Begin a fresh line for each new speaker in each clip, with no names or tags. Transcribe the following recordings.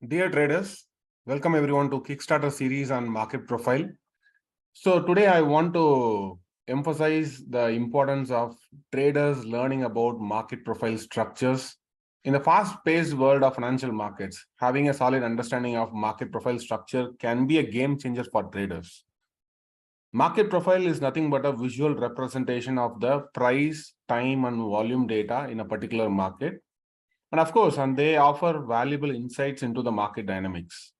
Dear traders, welcome everyone to Kickstarter Series on market profile. So today I want to emphasize the importance of traders learning about market profile structures. In the fast-paced world of financial markets, having a solid understanding of market profile structure can be a game changer for traders. Market profile is nothing but a visual representation of the price, time, and volume data in a particular market. And of course, they offer valuable insights into the market dynamics.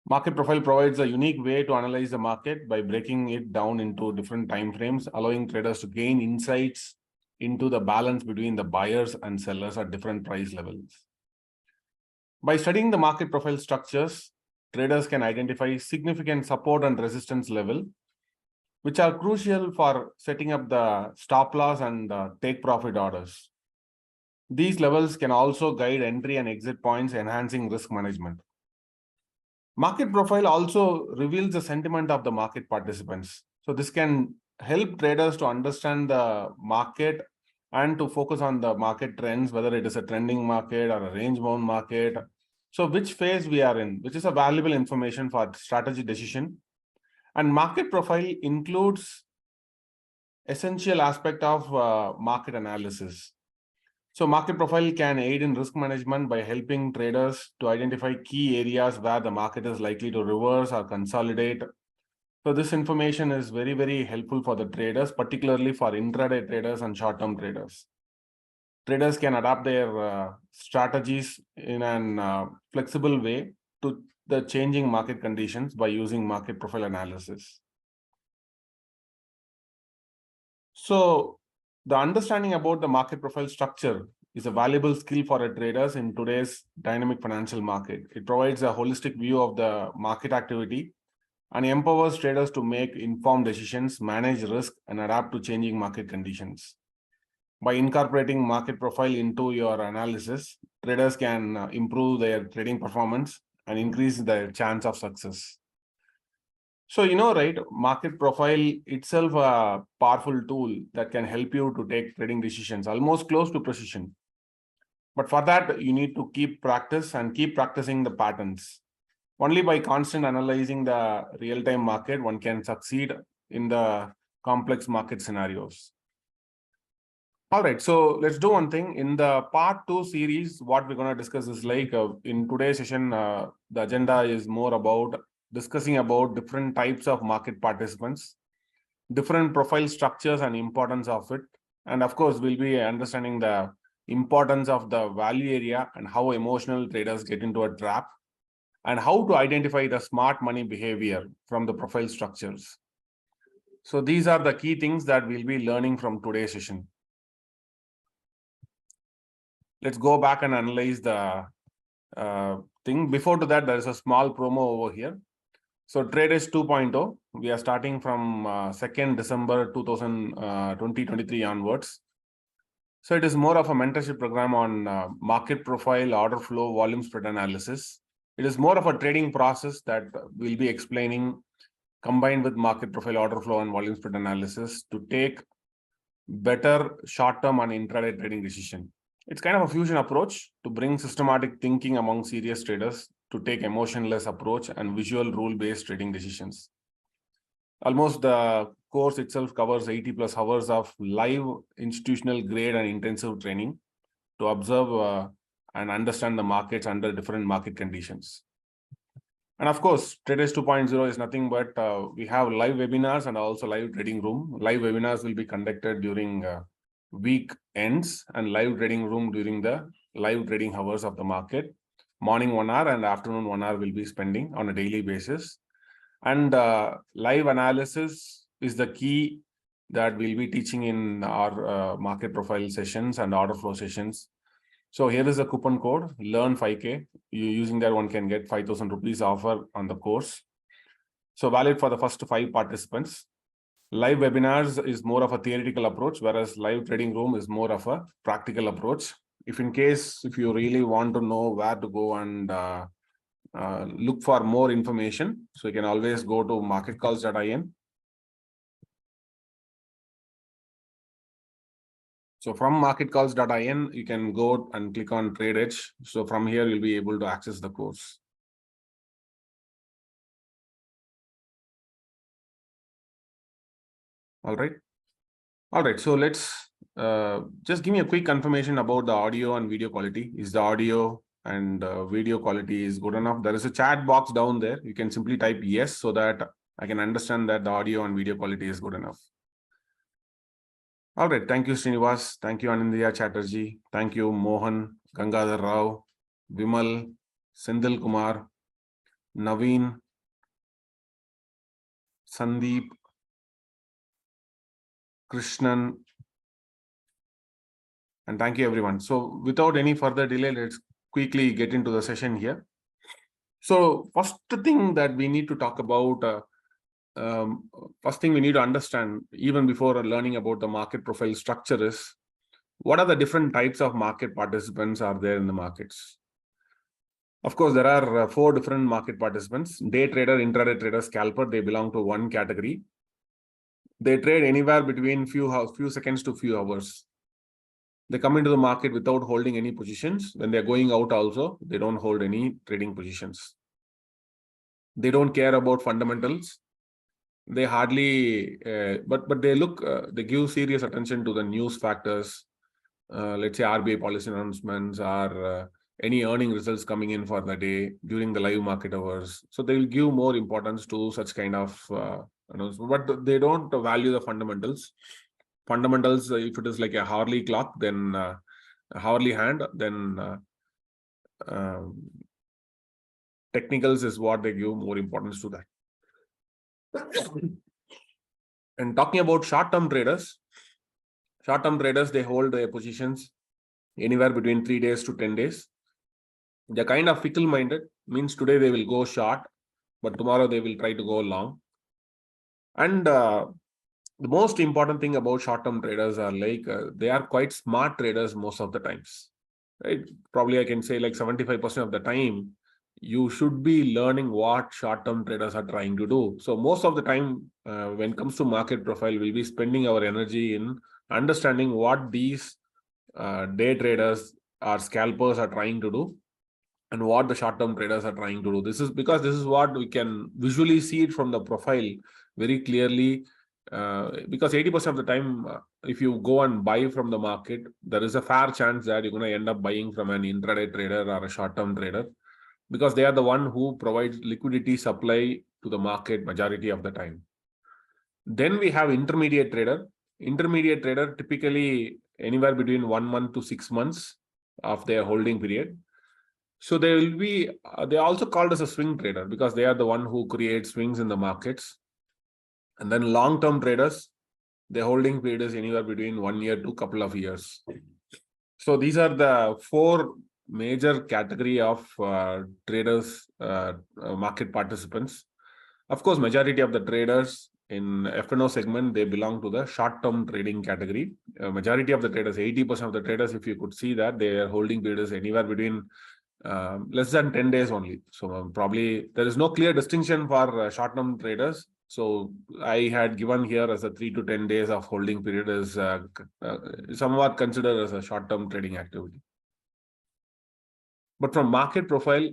Market profile provides a unique way to analyze the market by breaking it down into different time frames, allowing traders to gain insights into the balance between the buyers and sellers at different price levels. By studying the market profile structures, traders can identify significant support and resistance level, which are crucial for setting up the stop loss and take profit orders. These levels can also guide entry and exit points, enhancing risk management. Market profile also reveals the sentiment of the market participants. So this can help traders to understand the market and to focus on the market trends, whether it is a trending market or a range-bound market. So which phase we are in, which is a valuable information for strategy decision. And market profile includes essential aspect of market analysis. So market profile can aid in risk management by helping traders to identify key areas where the market is likely to reverse or consolidate. So this information is very, very helpful for the traders, particularly for intraday traders and short-term traders. Traders can adapt their strategies in a flexible way to the changing market conditions by using market profile analysis. So the understanding about the market profile structure is a valuable skill for a traders in today's dynamic financial market. It provides a holistic view of the market activity and empowers traders to make informed decisions, manage risk, and adapt to changing market conditions. By incorporating market profile into your analysis, traders can improve their trading performance and increase their chance of success. So, right, market profile itself a powerful tool that can help you to take trading decisions almost close to precision. But for that, you need to keep practicing the patterns. Only by constant analyzing the real-time market, one can succeed in the complex market scenarios. All right, so let's do one thing. In the part 2 series, what we're going to discuss is like in today's session, the agenda is more about discussing about different types of market participants, different profile structures and importance of it. And of course, we'll be understanding the importance of the value area and how emotional traders get into a trap and how to identify the smart money behavior from the profile structures. So these are the key things that we'll be learning from today's session. Let's go back and analyze the thing. Before to that, there is a small promo over here. So TradEdge 2.0, we are starting from 2nd December 2023 onwards. So it is more of a mentorship program on market profile, order flow, volume spread analysis. It is more of a trading process that we'll be explaining combined with market profile, order flow, and volume spread analysis to take better short-term and intraday trading decision. It's kind of a fusion approach to bring systematic thinking among serious traders to take emotionless approach and visual rule-based trading decisions. Almost the course itself covers 80 plus hours of live institutional grade and intensive training to observe and understand the markets under different market conditions. And of course, TradEdge 2.0 is nothing but we have live webinars and also live trading room. Live webinars will be conducted during week ends and live trading room during the live trading hours of the market. Morning 1 hour and afternoon 1 hour will be spending on a daily basis. And live analysis is the key that we'll be teaching in our market profile sessions and order flow sessions. So here is the coupon code, learn 5K. Using that, one can get 5,000 rupees offer on the course. So valid for the first 5 participants. Live webinars is more of a theoretical approach, whereas live trading room is more of a practical approach. If you really want to know where to go and look for more information, so you can always go to marketcalls.in. So from marketcalls.in, you can go and click on TradEdge. So from here, you'll be able to access the course. All right. All right. So let's just give me a quick confirmation about the audio and video quality. Is the audio and video quality is good enough? There is a chat box down there. You can simply type yes so that I can understand that the audio and video quality is good enough. All right. Thank you, Srinivas. Thank you, Anindya Chatterjee. Thank you, Mohan, Gangadhar Rao, Vimal, Sendil Kumar, Naveen, Sandeep, Krishnan, and thank you, everyone. So without any further delay, let's quickly get into the session here. So first thing that we need to talk about, first thing we need to understand, even before learning about the market profile structure, is what are the different types of market participants are there in the markets. Of course, there are 4 different market participants: day trader, intraday trader, scalper. They belong to one category. They trade anywhere between few seconds to few hours. They come into the market without holding any positions. When they're going out also, they don't hold any trading positions. They don't care about fundamentals. They hardly, but they give serious attention to the news factors. Let's say RBI policy announcements or any earning results coming in for the day during the live market hours. So they will give more importance to such kind of but they don't value the fundamentals. Fundamentals, if it is like a hourly clock, then a hourly hand, then technicals is what they give more importance to that. And talking about short-term traders, they hold their positions anywhere between 3 days to 10 days. They're kind of fickle-minded, means today they will go short, but tomorrow they will try to go long. And the most important thing about short-term traders are they are quite smart traders most of the times. Right? Probably I can say like 75% of the time, you should be learning what short-term traders are trying to do. So most of the time, when it comes to market profile, we'll be spending our energy in understanding what these day traders or scalpers are trying to do and what the short-term traders are trying to do. This is what we can visually see it from the profile very clearly. Because 80% of the time, if you go and buy from the market, there is a fair chance that you're going to end up buying from an intraday trader or a short-term trader, because they are the one who provides liquidity supply to the market majority of the time. Then we have intermediate trader. Intermediate trader typically anywhere between 1 month to 6 months of their holding period. So they will be, they are also called as a swing trader because they are the one who create swings in the markets. And then long-term traders, their holding period is anywhere between 1 year to couple of years. So these are the 4 major category of traders, market participants. Of course, majority of the traders in F&O segment, they belong to the short-term trading category. Majority of the traders, 80% of the traders, if you could see that, their holding period is anywhere between less than 10 days only. So probably there is no clear distinction for short-term traders. So I had given here as a 3 to 10 days of holding period is somewhat considered as a short-term trading activity. But from market profile,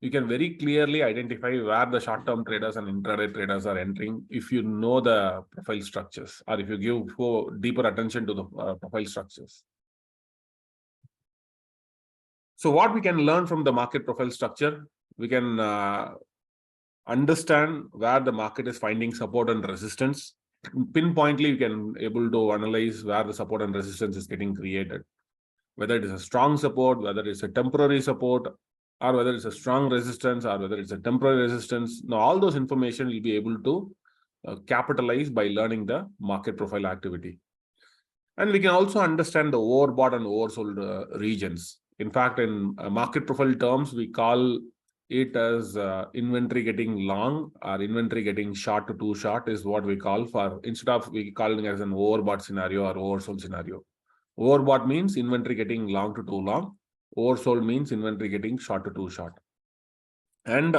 you can very clearly identify where the short-term traders and intraday traders are entering if you know the profile structures, or if you give deeper attention to the profile structures. So what we can learn from the market profile structure, we can understand where the market is finding support and resistance. Pinpointly, you can able to analyze where the support and resistance is getting created. Whether it is a strong support, whether it's a temporary support, or whether it's a strong resistance, or whether it's a temporary resistance. Now, all those information will be able to capitalize by learning the market profile activity. And we can also understand the overbought and oversold regions. In fact, in market profile terms, we call it as inventory getting long or inventory getting short to too short is what we call for, instead of we calling it as an overbought scenario or oversold scenario. Overbought means inventory getting long to too long. Oversold means inventory getting short to too short. And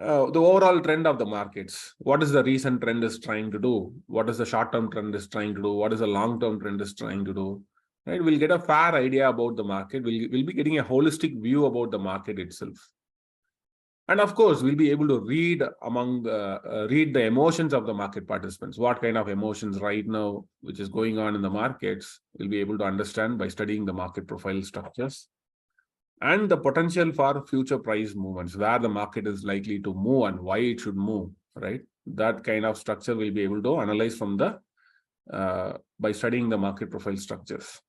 the overall trend of the markets. What is the recent trend is trying to do? What is the short-term trend is trying to do? What is the long-term trend is trying to do? right? We'll get a fair idea about the market. We'll be getting a holistic view about the market itself. And of course, we'll be able to read read the emotions of the market participants. What kind of emotions right now, which is going on in the markets, we'll be able to understand by studying the market profile structures and the potential for future price movements, where the market is likely to move and why it should move, right? That kind of structure we'll be able to analyze from the by studying the market profile structures.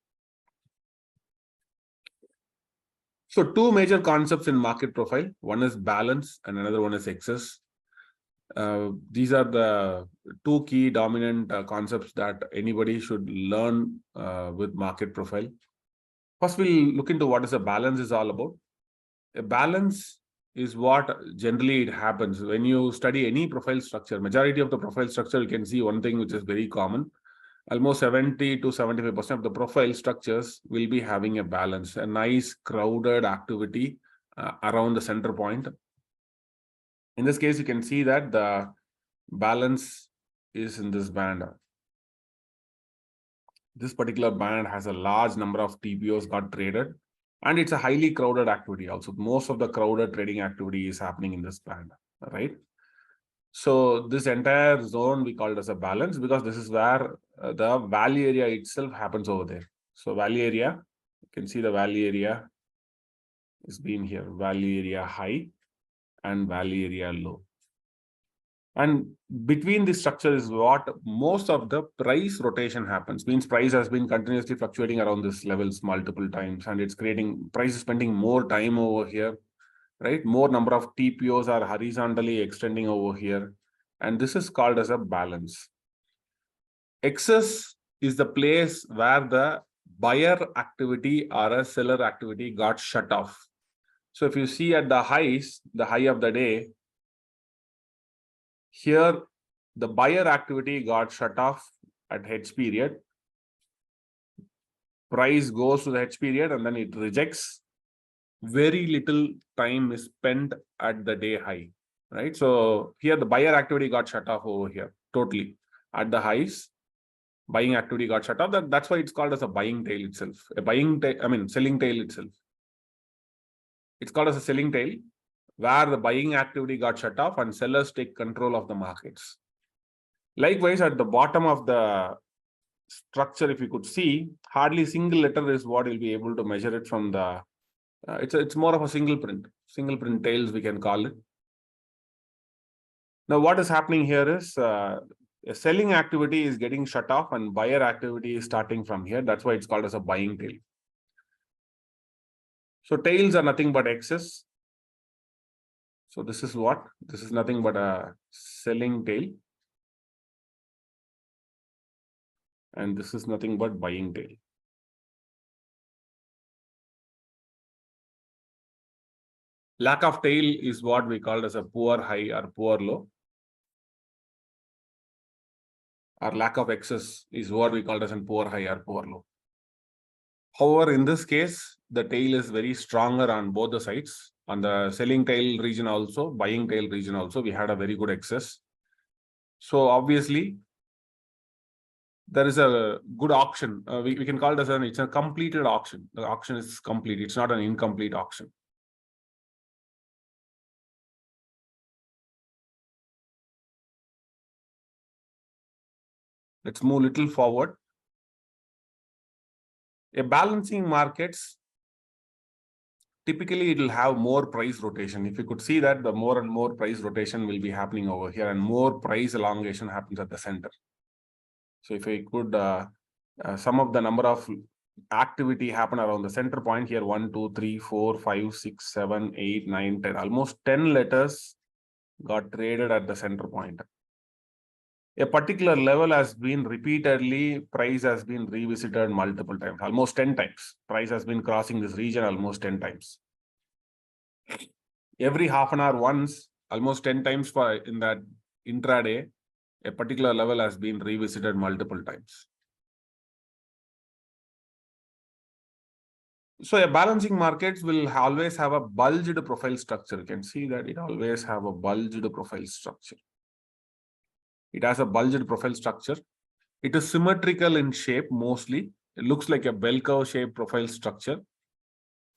So two major concepts in market profile. One is balance and another one is excess. These are the two key dominant concepts that anybody should learn with market profile. First, we'll look into what is a balance is all about. A balance is what generally it happens when you study any profile structure. Majority of the profile structure, you can see one thing which is very common. Almost 70 to 75% of the profile structures will be having a balance, a nice crowded activity around the center point. In this case, you can see that the balance is in this band. This particular band has a large number of TPOs got traded, and it's a highly crowded activity also. Most of the crowded trading activity is happening in this band, right? So this entire zone we call it as a balance because this is where the value area itself happens over there. So value area, you can see the value area is being here, value area high and value area low. And between this structure is what most of the price rotation happens. Means price has been continuously fluctuating around this levels multiple times, and it's creating price is spending more time over here, right? More number of TPOs are horizontally extending over here, and this is called as a balance. Excess is the place where the buyer activity or a seller activity got shut off. So if you see at the highs, the high of the day, here the buyer activity got shut off at H period. Price goes to the H period and then it rejects. Very little time is spent at the day high, right? So here the buyer activity got shut off over here totally at the highs. Buying activity got shut off. That's why it's called as a buying tail itself. Selling tail itself. It's called as a selling tail, where the buying activity got shut off and sellers take control of the markets. Likewise, at the bottom of the structure, if you could see, hardly single letter is what you'll be able to measure it from the. It's more of a single print tails we can call it. Now, what is happening here is a selling activity is getting shut off and buyer activity is starting from here. That's why it's called as a buying tail. So tails are nothing but excess. So this is what? This is nothing but a selling tail. And this is nothing but buying tail. Lack of tail is what we call as a poor high or poor low. Or lack of excess is what we call as a poor high or poor low. However, in this case, the tail is very stronger on both the sides. On the selling tail region also, buying tail region also, we had a very good excess. So obviously, there is a good auction. We can call it as it's a completed auction. The auction is complete. It's not an incomplete auction. Let's move a little forward. A balancing markets, typically it will have more price rotation. If you could see that, the more and more price rotation will be happening over here and more price elongation happens at the center. So if I could, some of the number of activity happen around the center point here, 1, 2, 3, 4, 5, 6, 7, 8, 9, 10, almost 10 letters got traded at the center point. A particular level has been repeatedly, price has been revisited multiple times, almost 10 times. Price has been crossing this region almost 10 times. Every half an hour once, almost 10 times in that intraday, a particular level has been revisited multiple times. So a balancing markets will always have a bulged profile structure. You can see that it always have a bulged profile structure. It has a bulged profile structure. It is symmetrical in shape mostly. It looks like a bell curve shaped profile structure.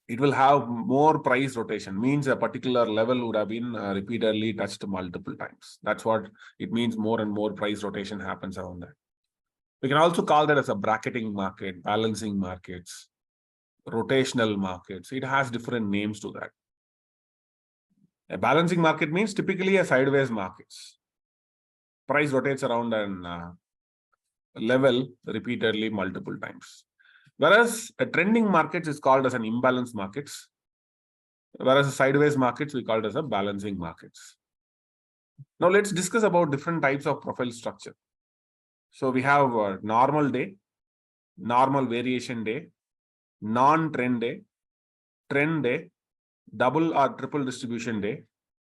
It will have more price rotation, means a particular level would have been repeatedly touched multiple times. That's what it means. More and more price rotation happens around that. We can also call that as a bracketing market, balancing markets, rotational markets. It has different names to that. A balancing market means typically a sideways markets. Price rotates around an level repeatedly multiple times. Whereas a trending market is called as an imbalance markets. Whereas a sideways markets, we call it as a balancing markets. Now let's discuss about different types of profile structure. So we have a normal day, normal variation day, non-trend day, trend day, double or triple distribution day,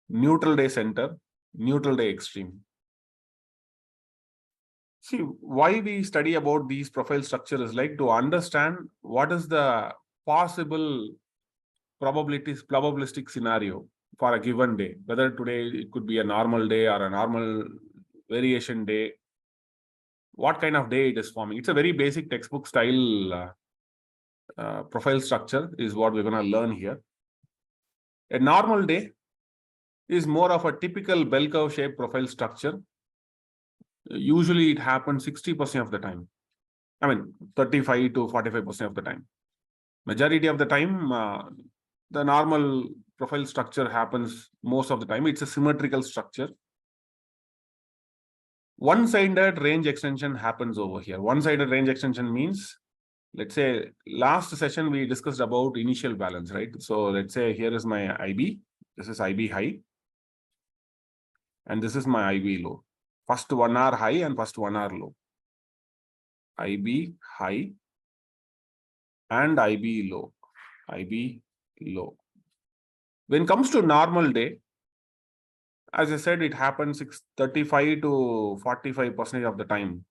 neutral day center, neutral day extreme. See, why we study about these profile structure is like to understand what is the possible probabilistic scenario for a given day, whether today it could be a normal day or a normal variation day, what kind of day it is forming. It's a very basic textbook style profile structure is what we're going to learn here. A normal day is more of a typical bell curve shaped profile structure. Usually it happens 60% of the time. I mean, 35 to 45% of the time. Majority of the time, the normal profile structure happens most of the time. It's a symmetrical structure. One-sided range extension happens over here. One-sided range extension means, let's say last session we discussed about initial balance, right? So let's say here is my IB. This is IB high. And this is my IB low. First 1 hour high and first 1 hour low. IB high and IB low. IB low. When it comes to normal day, as I said, it happens 35 to 45% of the time.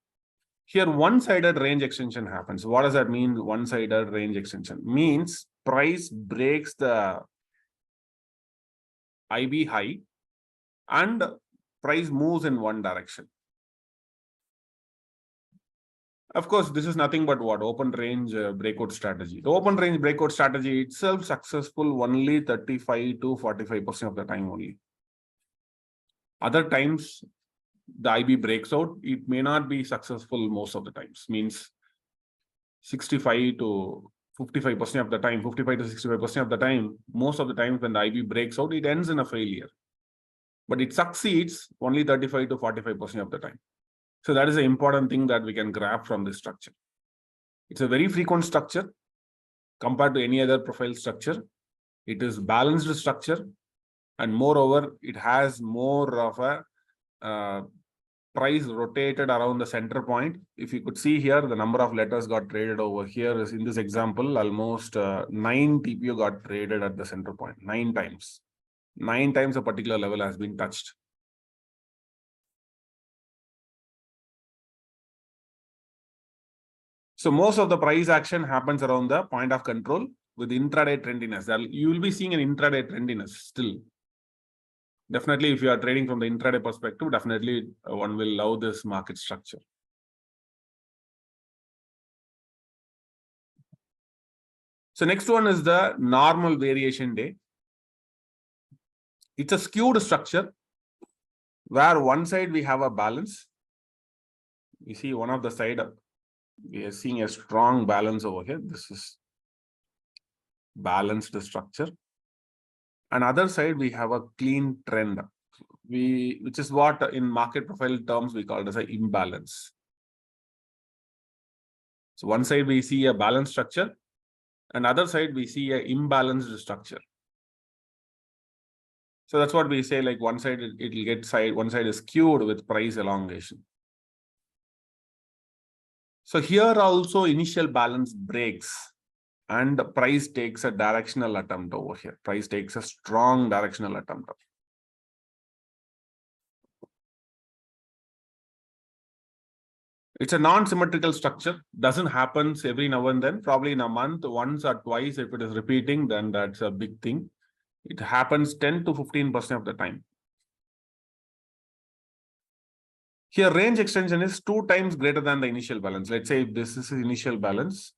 Here, one-sided range extension happens. What does that mean? One-sided range extension means price breaks the IB high and price moves in one direction. Of course, this is nothing but what? Open range breakout strategy. The open range breakout strategy itself successful only 35 to 45% of the time only. Other times, the IB breaks out, it may not be successful most of the times. Means 65 to 55% of the time, 55 to 65% of the time, most of the times when the IB breaks out, it ends in a failure. But it succeeds only 35 to 45% of the time. So that is an important thing that we can grab from this structure. It's a very frequent structure compared to any other profile structure. It is balanced structure. And moreover, it has more of a price rotated around the center point. If you could see here, the number of letters got traded over here is in this example, almost 9 TPO got traded at the center point, 9 times. 9 times a particular level has been touched. So most of the price action happens around the point of control with intraday trendiness. You will be seeing an intraday trendiness still. Definitely, if you are trading from the intraday perspective, definitely one will love this market structure. So next one is the normal variation day. It's a skewed structure where one side we have a balance. You see one of the side, we are seeing a strong balance over here. This is balanced structure. And other side, we have a clean trend, which is what in market profile terms we call it as an imbalance. So one side we see a balanced structure, and other side we see an imbalanced structure. So that's what we say, like one side it will get one side is skewed with price elongation. So here also initial balance breaks and the price takes a directional attempt over here. Price takes a strong directional attempt. It's a non-symmetrical structure. Doesn't happen every now and then. Probably in a month, once or twice. If it is repeating, then that's a big thing. It happens 10 to 15% of the time. Here, range extension is 2 times greater than the initial balance. Let's say if this is initial balance,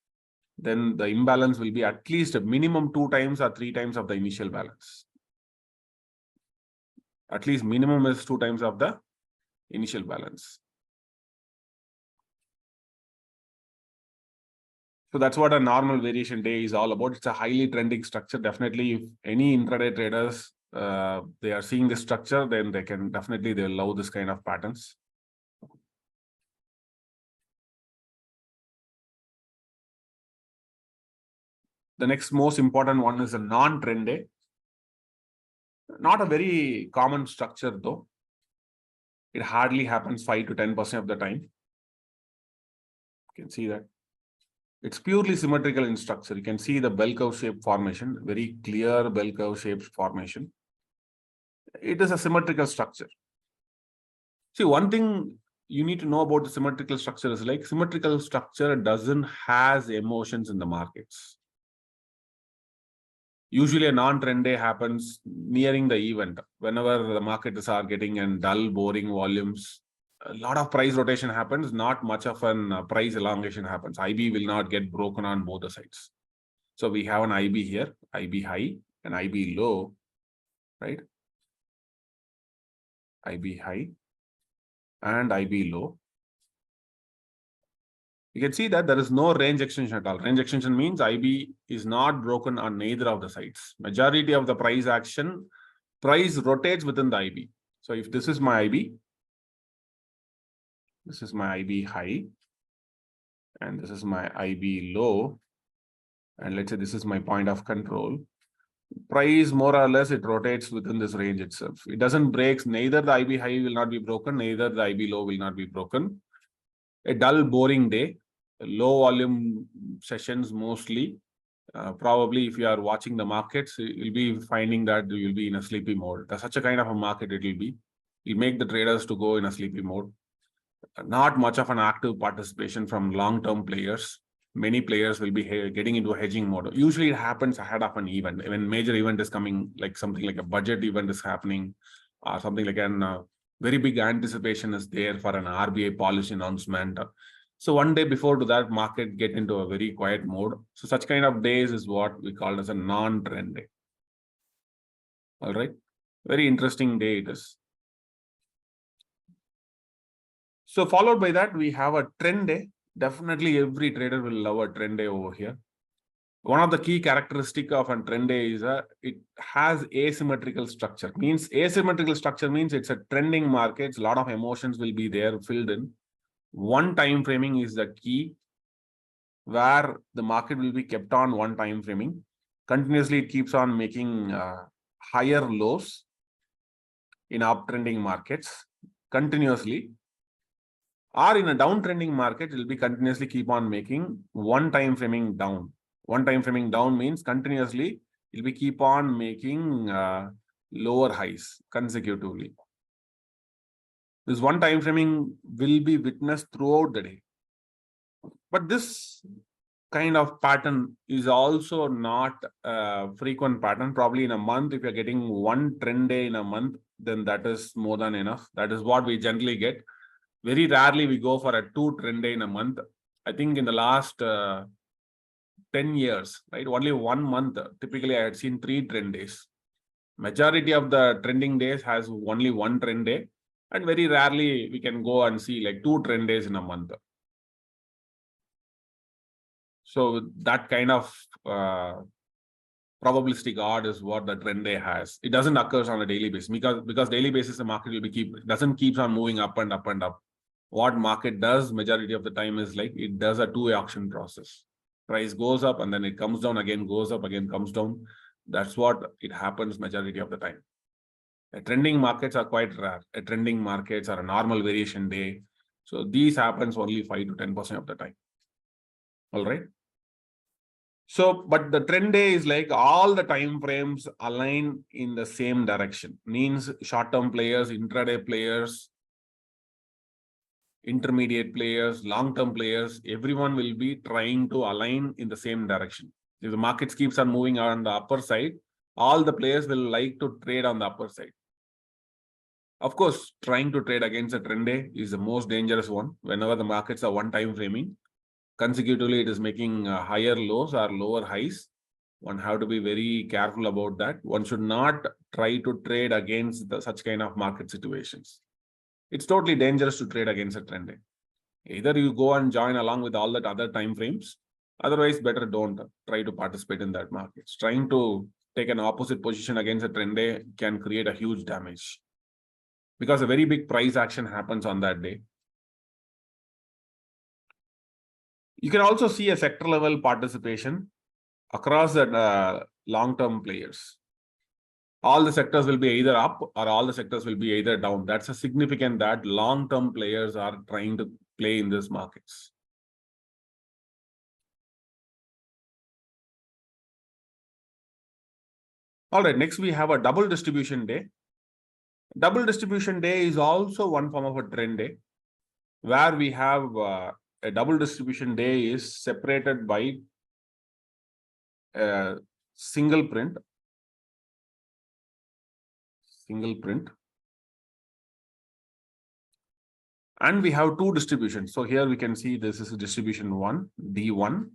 then the imbalance will be at least a minimum 2 times or 3 times of the initial balance. At least minimum is 2 times of the initial balance. So that's what a normal variation day is all about. It's a highly trending structure. Definitely, if any intraday traders they are seeing this structure, then they'll love this kind of patterns. The next most important one is a non-trend day. Not a very common structure though. It hardly happens 5 to 10% of the time. You can see that. It's purely symmetrical in structure. You can see the bell curve shape formation, very clear bell curve shape formation. It is a symmetrical structure. See, one thing you need to know about the symmetrical structure is like symmetrical structure doesn't has emotions in the markets. Usually a non-trend day happens nearing the event. Whenever the markets are getting in dull, boring volumes, a lot of price rotation happens, not much of an price elongation happens. IB will not get broken on both the sides. So we have an IB here, IB high and IB low, right? IB high and IB low. You can see that there is no range extension at all. Range extension means IB is not broken on neither of the sides. Majority of the price action, price rotates within the IB. So if this is my IB, this is my IB high, and this is my IB low, and let's say this is my point of control. Price more or less, it rotates within this range itself. It doesn't break. Neither the IB high will not be broken, neither the IB low will not be broken. A dull, boring day, low volume sessions mostly. Probably if you are watching the markets, you'll be finding that you will be in a sleepy mode. That's such a kind of a market it will be. It'll make the traders to go in a sleepy mode. Not much of an active participation from long-term players. Many players will be getting into a hedging mode. Usually it happens ahead of an event. When major event is coming, like something like a budget event is happening, or something like an very big anticipation is there for an RBI policy announcement. So one day before to that, market get into a very quiet mode. So such kind of days is what we call as a non-trend day. All right. Very interesting day it is. So followed by that, we have a trend day. Definitely every trader will love a trend day over here. One of the key characteristic of a trend day is it has asymmetrical structure. Means asymmetrical structure means it's a trending market. A lot of emotions will be there filled in. One time framing is the key, where the market will be kept on one time framing. Continuously, it keeps on making higher lows in uptrending markets continuously. Or in a downtrending market, it will be continuously keep on making one time framing down. One time framing down means continuously it will be keep on making lower highs consecutively. This one time framing will be witnessed throughout the day. But this kind of pattern is also not a frequent pattern. Probably in a month, if you're getting one trend day in a month, then that is more than enough. That is what we generally get. Very rarely we go for a 2 trend day in a month. I think in the last 10 years, right? Only 1 month, typically I had seen 3 trend days. Majority of the trending days has only 1 trend day. And very rarely we can go and see like 2 trend days in a month. So that kind of probabilistic odd is what the trend day has. It doesn't occur on a daily basis because daily basis the market will be doesn't keeps on moving up and up and up. What market does majority of the time is like it does a 2-way auction process. Price goes up and then it comes down again, goes up again, comes down. That's what it happens majority of the time. Trending markets are quite rare. Trending markets are a normal variation day. So these happens only 5 to 10% of the time. All right. So, but the trend day is like all the time frames align in the same direction. Means short-term players, intraday players, intermediate players, long-term players, everyone will be trying to align in the same direction. If the market keeps on moving on the upper side, all the players will like to trade on the upper side. Of course, trying to trade against a trend day is the most dangerous one. Whenever the markets are one time framing, consecutively it is making higher lows or lower highs. One have to be very careful about that. One should not try to trade against such kind of market situations. It's totally dangerous to trade against a trend day. Either you go and join along with all that other time frames, otherwise better don't try to participate in that market. Trying to take an opposite position against a trend day can create a huge damage, because a very big price action happens on that day. You can also see a sector level participation across the long-term players. All the sectors will be either up or all the sectors will be either down. That's a significant that long-term players are trying to play in these markets. All right, next we have a double distribution day. Double distribution day is also one form of a trend day, where we have a double distribution day is separated by a single print. And we have two distributions. So here we can see this is distribution 1, D1,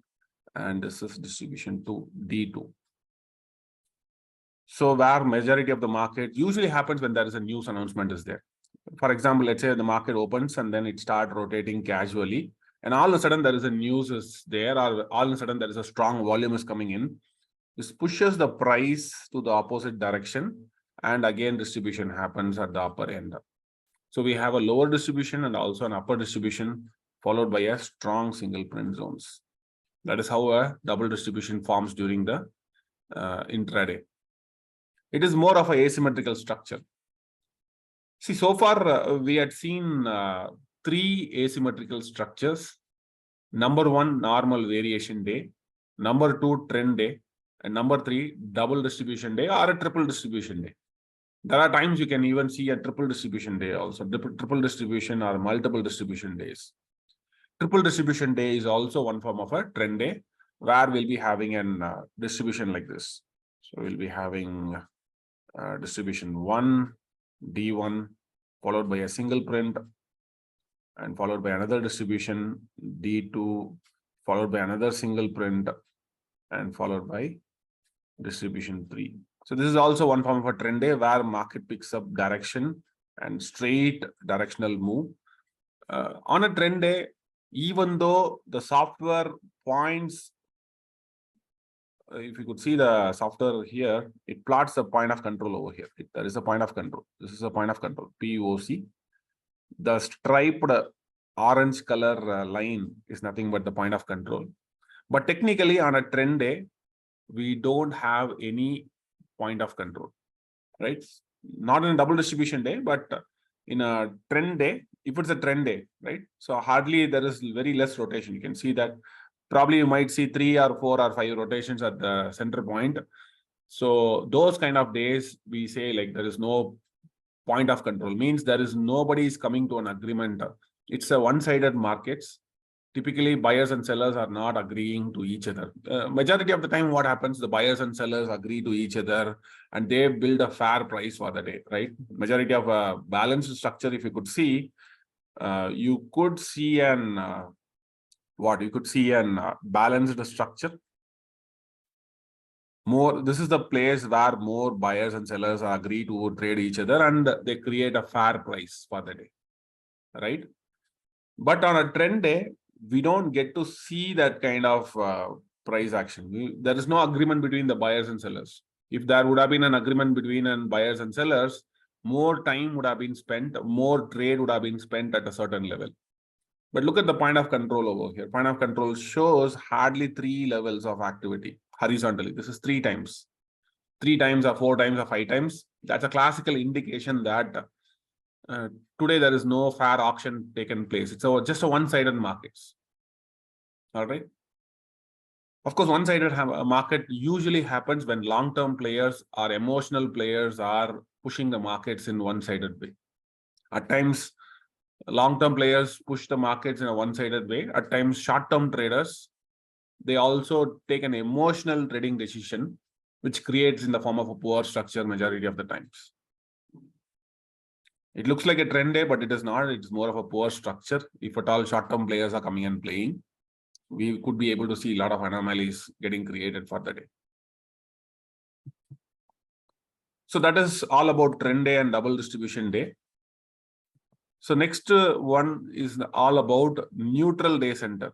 and this is distribution 2, D2. So where majority of the market usually happens when there is a news announcement is there. For example, let's say the market opens and then it starts rotating casually, and all of a sudden there is a news is there, or all of a sudden there is a strong volume is coming in. This pushes the price to the opposite direction, and again distribution happens at the upper end. So we have a lower distribution and also an upper distribution followed by a strong single print zones. That is how a double distribution forms during the intraday. It is more of an asymmetrical structure. See, so far we had seen 3 asymmetrical structures. Number 1, normal variation day. Number 2, trend day. And number 3, double distribution day or a triple distribution day. There are times you can even see a triple distribution day also, triple distribution or multiple distribution days. Triple distribution day is also one form of a trend day, where we'll be having an distribution like this. So we'll be having distribution 1, D1, followed by a single print, and followed by another distribution, D2, followed by another single print, and followed by distribution 3. So this is also one form of a trend day where market picks up direction and straight directional move. On a trend day, even though the software points, if you could see the software here, it plots the point of control over here. There is a point of control. This is a point of control, POC. The striped orange color line is nothing but the point of control. But technically on a trend day, we don't have any point of control, right? Not in a double distribution day, but in a trend day, if it's a trend day, right? So hardly there is very less rotation. You can see that probably you might see 3 or 4 or 5 rotations at the center point. So those kind of days, we say like there is no point of control, means there is nobody is coming to an agreement. It's a one-sided markets. Typically, buyers and sellers are not agreeing to each other. Majority of the time, what happens, the buyers and sellers agree to each other and they build a fair price for the day, right? Majority of a balanced structure, if you could see, you could see an balanced structure. This is the place where more buyers and sellers agree to trade each other and they create a fair price for the day, right? But on a trend day, we don't get to see that kind of price action. There is no agreement between the buyers and sellers. If there would have been an agreement between buyers and sellers, more time would have been spent, more trade would have been spent at a certain level. But look at the point of control over here. Point of control shows hardly 3 levels of activity horizontally. This is 3 times. 3 times or 4 times or 5 times. That's a classical indication that today there is no fair auction taken place. It's just a one-sided markets. All right. Of course, one-sided market usually happens when long-term players or emotional players are pushing the markets in one-sided way. At times, long-term players push the markets in a one-sided way. At times, short-term traders, they also take an emotional trading decision, which creates in the form of a poor structure majority of the times. It looks like a trend day, but it is not. It's more of a poor structure. If at all short-term players are coming and playing, we could be able to see a lot of anomalies getting created for the day. So that is all about trend day and double distribution day. So next one is all about neutral day center.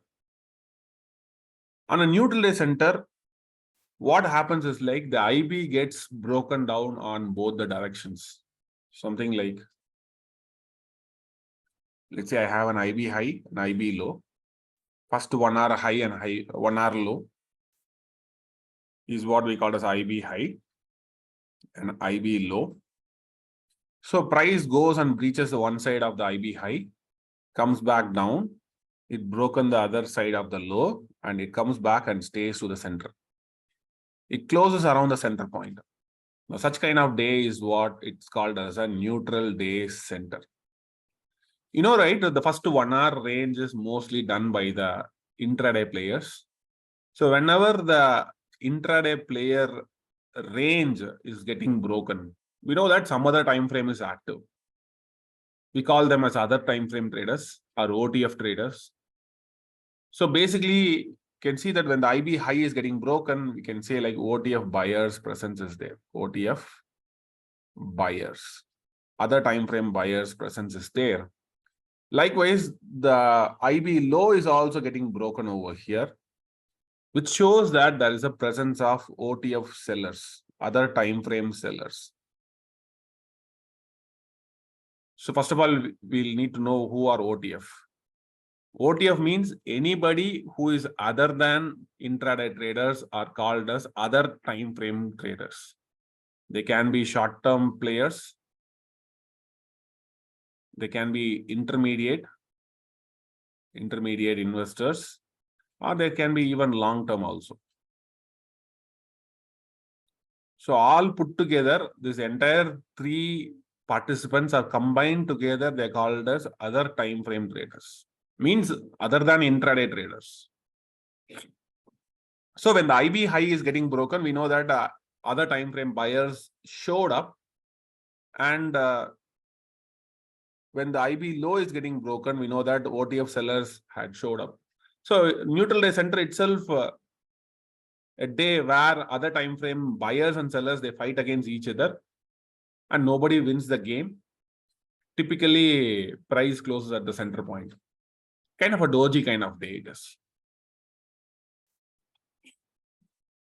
On a neutral day center, what happens is like the IB gets broken down on both the directions. Something like, let's say I have an IB high and IB low. First 1 hour high and 1 hour low is what we call as IB high and IB low. So price goes and breaches the one side of the IB high, comes back down, it broken the other side of the low, and it comes back and stays to the center. It closes around the center point. Now, such kind of day is what it's called as a neutral day center. You know, right? The first 1 hour range is mostly done by the intraday players. So whenever the intraday player range is getting broken, we know that some other time frame is active. We call them as other time frame traders or OTF traders. So basically, you can see that when the IB high is getting broken, we can say like OTF buyers presence is there. OTF buyers, other time frame buyers presence is there. Likewise, the IB low is also getting broken over here, which shows that there is a presence of OTF sellers, other time frame sellers. So first of all, we'll need to know who are OTF. OTF means anybody who is other than intraday traders are called as other time frame traders. They can be short-term players. They can be intermediate investors, or they can be even long-term also. So all put together, this entire three participants are combined together. They're called as other time frame traders. Means other than intraday traders. So when the IB high is getting broken, we know that other time frame buyers showed up, and when the IB low is getting broken, we know that OTF sellers had showed up. So neutral day center itself, a day where other time frame buyers and sellers, they fight against each other and nobody wins the game. Typically, price closes at the center point. Kind of a doji kind of day it is,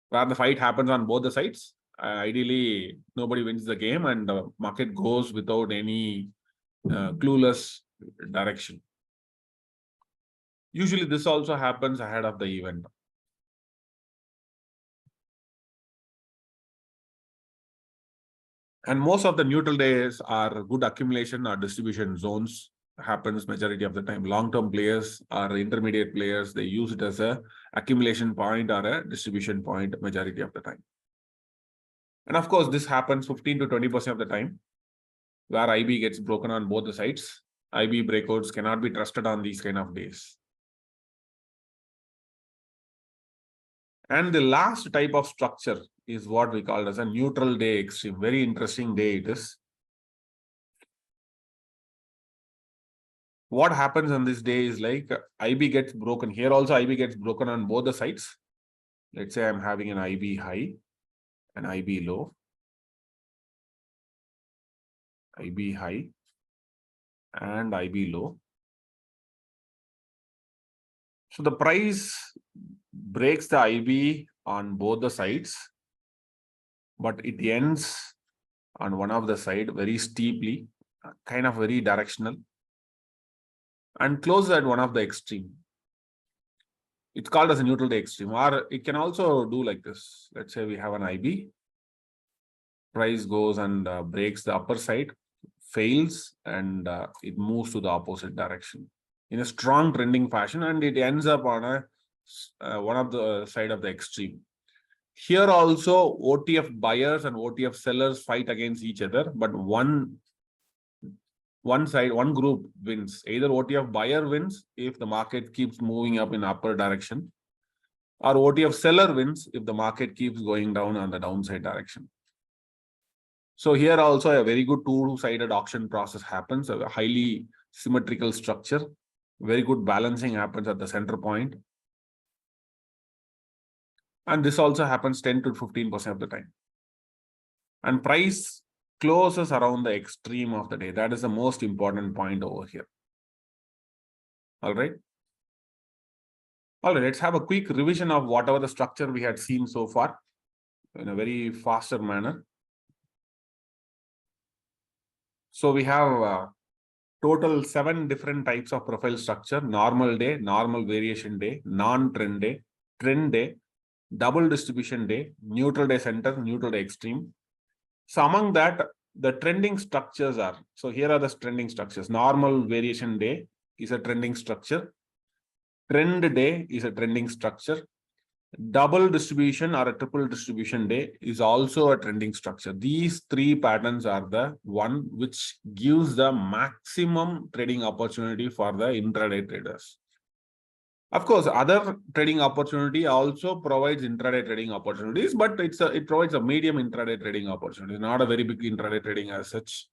where the fight happens on both the sides. Ideally, nobody wins the game and the market goes without any clueless direction. Usually, this also happens ahead of the event. And most of the neutral days are good accumulation or distribution zones. Happens majority of the time. Long-term players or intermediate players, they use it as a accumulation point or a distribution point majority of the time. And of course, this happens 15 to 20% of the time, where IB gets broken on both the sides. IB breakouts cannot be trusted on these kind of days. And the last type of structure is what we call as a neutral day extreme. Very interesting day it is. What happens on this day is like IB gets broken. Here also IB gets broken on both the sides. Let's say I'm having an IB high and IB low. IB high and IB low. So the price breaks the IB on both the sides, but it ends on one of the side very steeply, kind of very directional, and closes at one of the extreme. It's called as a neutral day extreme, or it can also do like this. Let's say we have an IB, price goes and breaks the upper side, fails, and it moves to the opposite direction in a strong trending fashion, and it ends up on a one of the side of the extreme. Here also OTF buyers and OTF sellers fight against each other, but one side, one group wins. Either OTF buyer wins if the market keeps moving up in upper direction, or OTF seller wins if the market keeps going down on the downside direction. So here also a very good two-sided auction process happens, a highly symmetrical structure, very good balancing happens at the center point. And this also happens 10 to 15% of the time. And price closes around the extreme of the day. That is the most important point over here. All right. All right, let's have a quick revision of whatever the structure we had seen so far in a very faster manner. So we have total 7 different types of profile structure: normal day, normal variation day, non-trend day, trend day, double distribution day, neutral day center, neutral day extreme. So among that, the trending structures are, so here are the trending structures. Normal variation day is a trending structure. Trend day is a trending structure. Double distribution or a triple distribution day is also a trending structure. These 3 patterns are the one which gives the maximum trading opportunity for the intraday traders. Of course, other trading opportunity also provides intraday trading opportunities, but it provides a medium intraday trading opportunity, not a very big intraday trading as such.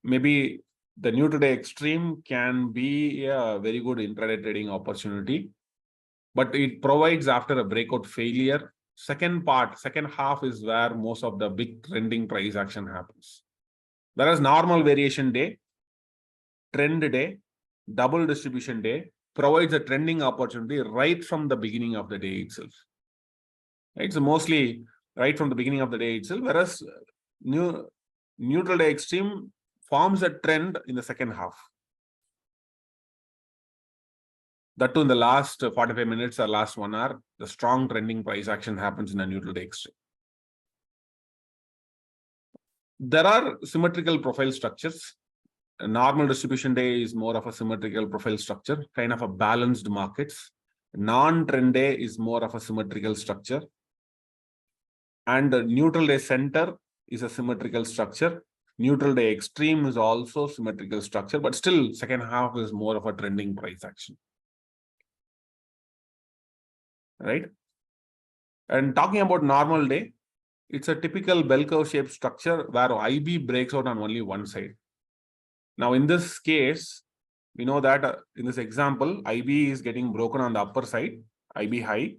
Maybe the neutral day extreme can be a very good intraday trading opportunity, but it provides after a breakout failure. Second half is where most of the big trending price action happens. Whereas normal variation day, trend day, double distribution day provides a trending opportunity right from the beginning of the day itself. Right? So mostly right from the beginning of the day itself, whereas neutral day extreme forms a trend in the second half. That too in the last 45 minutes or last 1 hour, the strong trending price action happens in a neutral day extreme. There are symmetrical profile structures. A normal distribution day is more of a symmetrical profile structure, kind of a balanced markets. Non-trend day is more of a symmetrical structure. And the neutral day center is a symmetrical structure. Neutral day extreme is also symmetrical structure, but still second half is more of a trending price action. Right? And talking about normal day, it's a typical bell curve shaped structure where IB breaks out on only one side. Now, in this case, we know that in this example, IB is getting broken on the upper side. IB high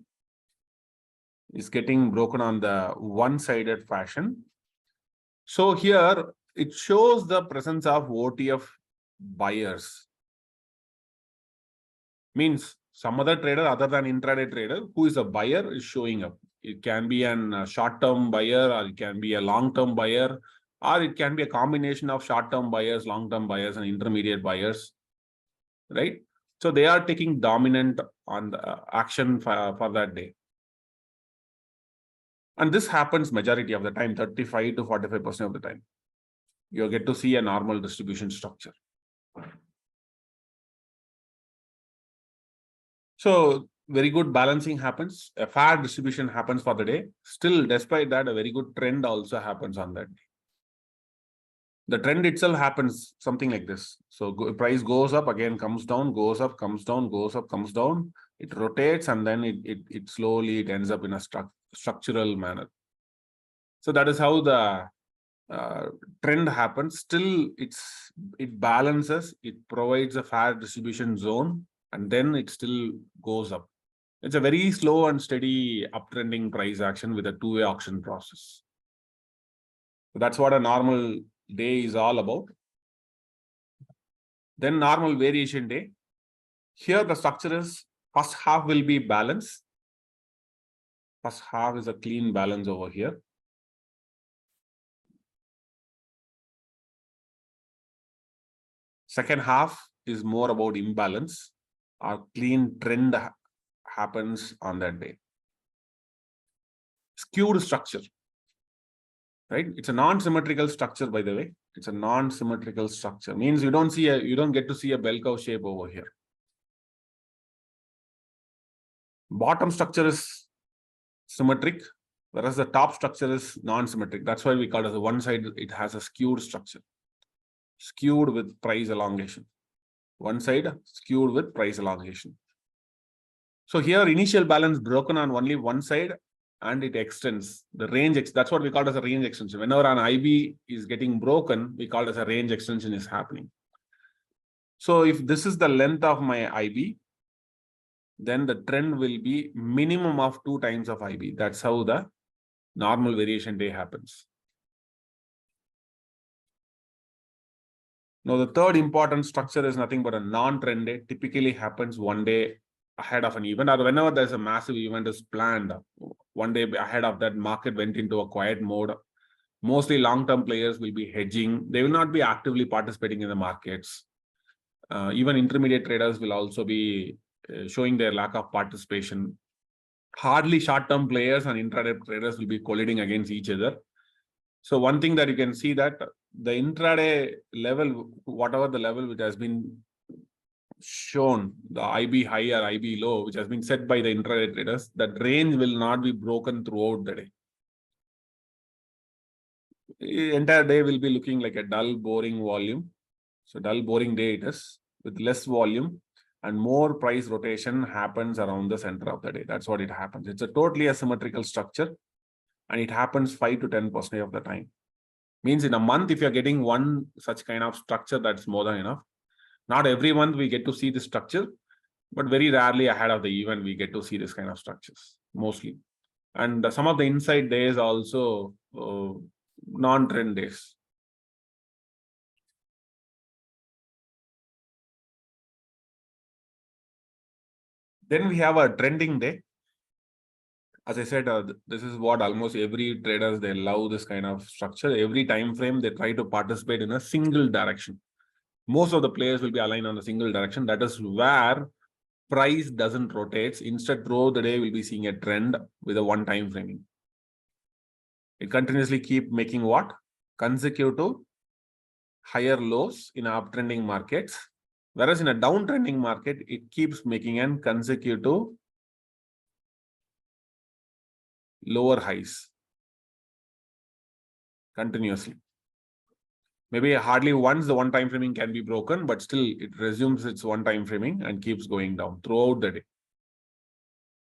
is getting broken on the one-sided fashion. So here, it shows the presence of OTF buyers. Means some other trader other than intraday trader who is a buyer is showing up. It can be a short-term buyer, or it can be a long-term buyer, or it can be a combination of short-term buyers, long-term buyers, and intermediate buyers, right? So they are taking dominant on the action for that day. And this happens majority of the time, 35 to 45% of the time. You get to see a normal distribution structure. So very good balancing happens, a fair distribution happens for the day. Still, despite that, a very good trend also happens on that day. The trend itself happens something like this. So price goes up, again comes down, goes up, comes down, goes up, comes down. It rotates, and then it slowly ends up in a structural manner. So that is how the trend happens. Still, it balances, it provides a fair distribution zone, and then it still goes up. It's a very slow and steady uptrending price action with a two-way auction process. So that's what a normal day is all about. Then normal variation day. Here the structure is first half will be balance. First half is a clean balance over here. Second half is more about imbalance. Our clean trend happens on that day. Skewed structure, right? It's a non-symmetrical structure, by the way. It's a non-symmetrical structure. Means you don't get to see a bell curve shape over here. Bottom structure is symmetric, whereas the top structure is non-symmetric. That's why we call it as one side, it has a skewed structure. Skewed with price elongation. One side skewed with price elongation. So here initial balance broken on only one side, and it extends the range. That's what we call as a range extension. Whenever an IB is getting broken, we call it as a range extension is happening. So if this is the length of my IB, then the trend will be minimum of 2 times of IB. That's how the normal variation day happens. Now, the third important structure is nothing but a non-trend day. Typically happens one day ahead of an event, or whenever there's a massive event is planned, one day ahead of that, market went into a quiet mode. Mostly long-term players will be hedging. They will not be actively participating in the markets. Even intermediate traders will also be showing their lack of participation. Hardly short-term players and intraday traders will be colliding against each other. So one thing that you can see that the intraday level, whatever the level which has been shown, the IB high or IB low, which has been set by the intraday traders, that range will not be broken throughout the day. The entire day will be looking like a dull, boring volume. So dull, boring day it is, with less volume and more price rotation happens around the center of the day. That's what it happens. It's a totally asymmetrical structure, and it happens 5 to 10% of the time. Means in a month, if you're getting one such kind of structure, that's more than enough. Not every month we get to see this structure, but very rarely ahead of the event we get to see this kind of structures, mostly. And some of the inside days also non-trend days. Then we have a trending day. As I said, this is what almost every traders, they love this kind of structure. Every time frame, they try to participate in a single direction. Most of the players will be aligned on a single direction. That is where price doesn't rotate. Instead, throughout the day, we'll be seeing a trend with a one time framing. It continuously keep making what? Consecutive higher lows in uptrending markets. Whereas in a downtrending market, it keeps making an consecutive lower highs continuously. Maybe hardly once the one time framing can be broken, but still it resumes its one time framing and keeps going down throughout the day.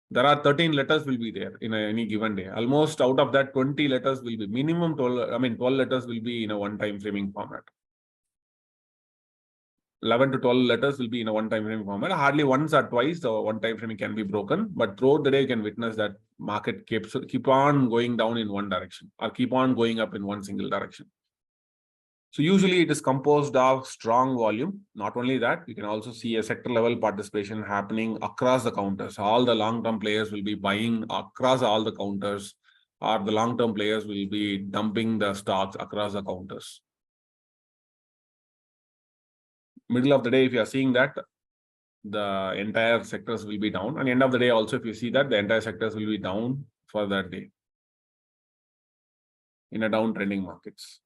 There are 13 letters will be there in any given day. Almost out of that, 20 letters will be minimum 12. 12 letters will be in a one time framing format. 11 to 12 letters will be in a one time framing format. Hardly once or twice the one time framing can be broken, but throughout the day you can witness that market keep on going down in one direction or keep on going up in one single direction. So usually it is composed of strong volume. Not only that, you can also see a sector level participation happening across the counters. All the long-term players will be buying across all the counters, or the long-term players will be dumping the stocks across the counters. Middle of the day, if you are seeing that, the entire sectors will be down. And end of the day also, if you see that, the entire sectors will be down for that day in a downtrending markets.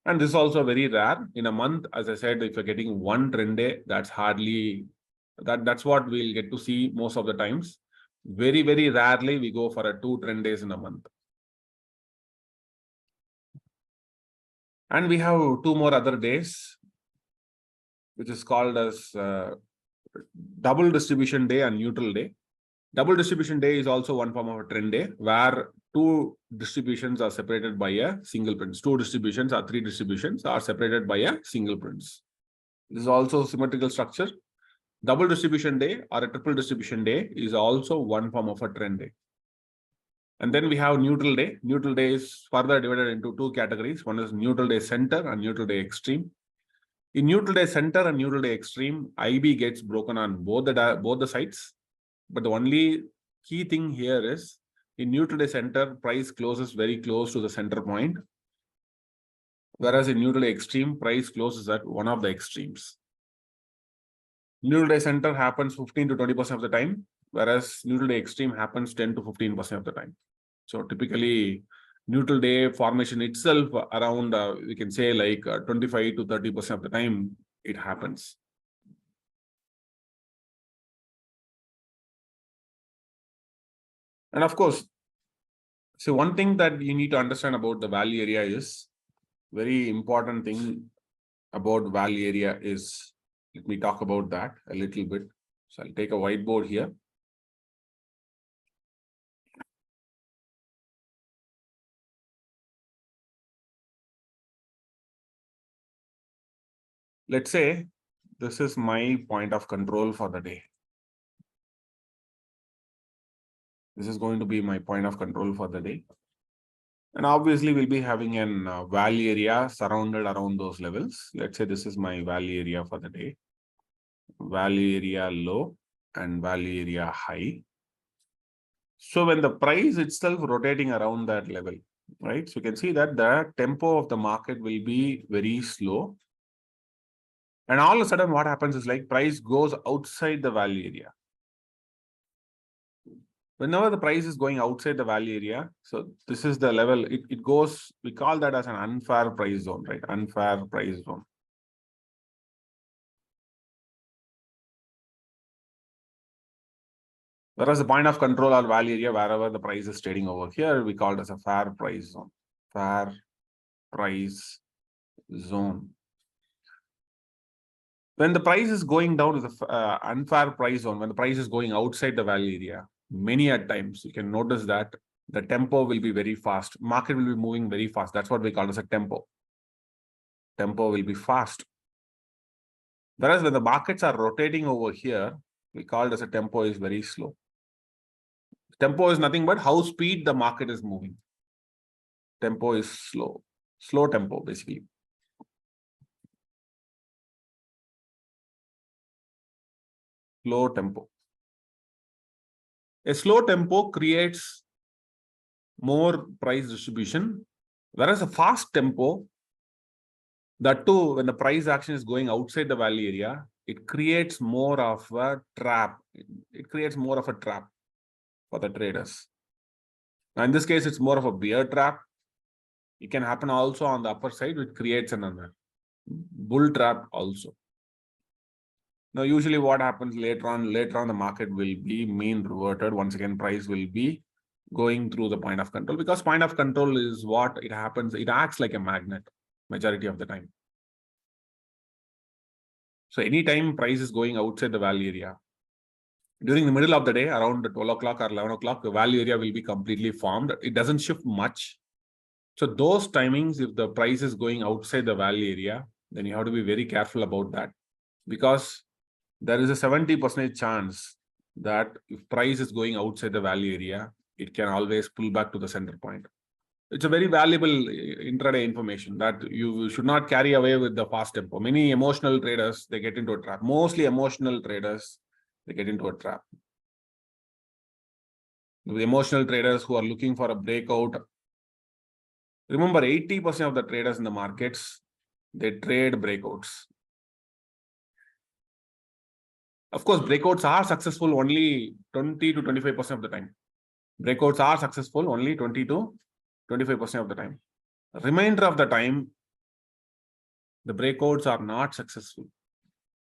And this is also very rare. In a month, as I said, if you're getting one trend day, that's hardly, that's what we'll get to see most of the times. Very, very rarely we go for a 2 trend days in a month. And we have 2 more other days, which is called as double distribution day and neutral day. Double distribution day is also one form of a trend day where 2 distributions are separated by a single prince. 2 distributions or 3 distributions are separated by a single prince. This is also symmetrical structure. Double distribution day or a triple distribution day is also one form of a trend day. And then we have neutral day. Neutral day is further divided into 2 categories. One is neutral day center and neutral day extreme. In neutral day center and neutral day extreme, IB gets broken on both the sides. But the only key thing here is in neutral day center, price closes very close to the center point. Whereas in neutral day extreme, price closes at one of the extremes. Neutral day center happens 15 to 20% of the time, whereas neutral day extreme happens 10 to 15% of the time. So typically, neutral day formation itself around, we can say like 25 to 30% of the time it happens. And of course, so one thing that you need to understand about the value area is very important thing about value area is, let me talk about that a little bit. So I'll take a whiteboard here. let's say this is my point of control for the day. This is going to be my point of control for the day. And obviously, we'll be having an value area surrounded around those levels. Let's say this is my value area for the day. Value area low and value area high. So when the price itself rotating around that level, right? So you can see that the tempo of the market will be very slow. And all of a sudden, what happens is like price goes outside the value area. Whenever the price is going outside the value area, so this is the level, it goes, we call that as an unfair price zone, right? Unfair price zone. Whereas the point of control or value area, wherever the price is trading over here, we call it as a fair price zone. Fair price zone. When the price is going down to the unfair price zone, when the price is going outside the value area, many at times you can notice that the tempo will be very fast. Market will be moving very fast. That's what we call as a tempo. Tempo will be fast. Whereas when the markets are rotating over here, we call it as a tempo is very slow. Tempo is nothing but how speed the market is moving. Tempo is slow. Slow tempo, basically. Slow tempo. A slow tempo creates more price distribution, whereas a fast tempo, that too, when the price action is going outside the value area, it creates more of a trap. It creates more of a trap for the traders. Now, in this case, it's more of a bear trap. It can happen also on the upper side, which creates another bull trap also. Now, usually what happens later on the market will be mean reverted. Once again, price will be going through the point of control, because point of control is what it happens. It acts like a magnet majority of the time. So anytime price is going outside the value area, during the middle of the day, around 12 o'clock or 11 o'clock, the value area will be completely formed. It doesn't shift much. So those timings, if the price is going outside the value area, then you have to be very careful about that, because there is a 70% chance that if price is going outside the value area, it can always pull back to the center point. It's a very valuable intraday information that you should not carry away with the fast tempo. Many emotional traders, they get into a trap. Mostly emotional traders, they get into a trap. The emotional traders who are looking for a breakout. Remember, 80% of the traders in the markets, they trade breakouts. Of course, breakouts are successful only 20 to 25% of the time. Breakouts are successful only 20 to 25% of the time. Remainder of the time, the breakouts are not successful.